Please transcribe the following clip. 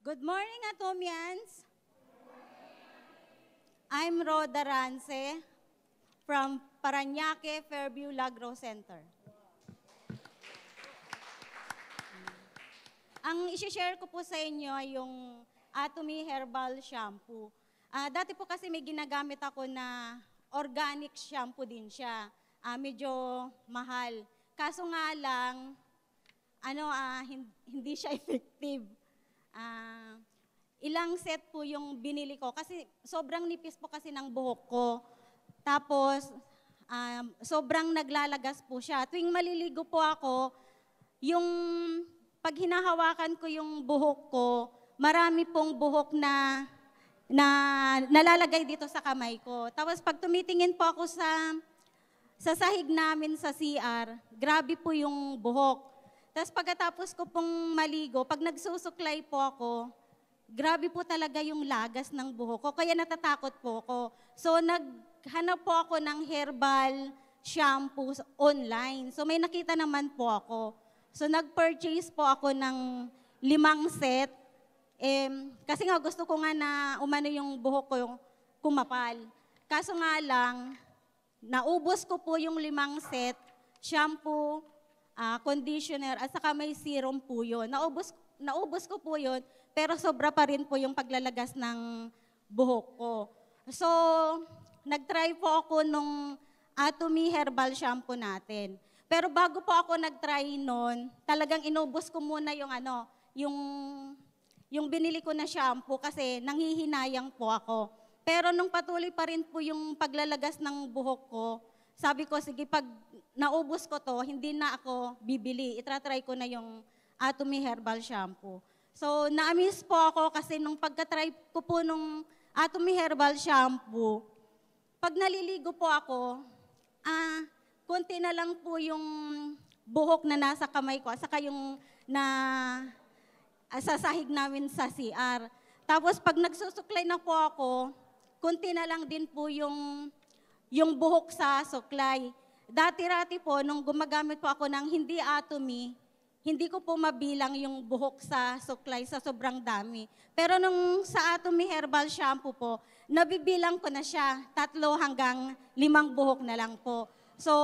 Good morning, Atomians. I'm Rhoda Rance from Parañaque, Fairview, Lagro Center. Ang isi-share ko po sa inyo ay yung Atomy Herbal Shampoo. Dati po kasi may ginagamit ako na organic shampoo din siya. Medyo mahal. Kaso nga lang, hindi siya effective. Ilang set po yung binili ko kasi sobrang nipis po kasi ng buhok ko. Tapos, sobrang naglalagas po siya. Tuwing maliligo po ako, yung pag hinahawakan ko yung buhok ko, marami pong buhok na nalalagay dito sa kamay ko. Tapos pag tumitingin po ako sa sahig namin sa CR, grabe po yung buhok. Tapos pagkatapos ko pong maligo, pag nagsusuklay po ako, grabe po talaga yung lagas ng buhok ko, kaya natatakot po ako. So naghanap po ako ng herbal shampoo online. So may nakita naman po ako. So nag-purchase po ako ng 5 set. Kasi nga gusto ko nga na umano yung buhok ko yung kumapal. Kaso nga lang, naubos ko po yung 5 set, shampoo, conditioner, at saka may serum po yun. Naubos ko po yun, pero sobra pa rin po yung paglalagas ng buhok ko. So, nag-try po ako nung Atomy Herbal Shampoo natin. Pero bago po ako nag-try nun, talagang inubos ko muna yung binili ko na shampoo kasi nanghihinayang po ako. Pero nung patuloy pa rin po yung paglalagas ng buhok ko, sabi ko, sige, pag naubos ko to, hindi na ako bibili. Itratry ko na yung Atomy Herbal Shampoo. So, na-amaze po ako kasi nung pagka-try ko po nung Atomy Herbal Shampoo, pag naliligo po ako, konti na lang po yung buhok na nasa kamay ko, saka yung sa sahig namin sa CR. Tapos pag nagsusuklay na po ako, konti na lang din po yung buhok sa suklay. Dati-rati po, nung gumagamit po ako ng hindi Atomy, hindi ko po mabilang yung buhok sa suklay sa sobrang dami. Pero nung sa Atomy Herbal Shampoo po, nabibilang ko na siya, 3 hanggang 5 buhok na lang po. So,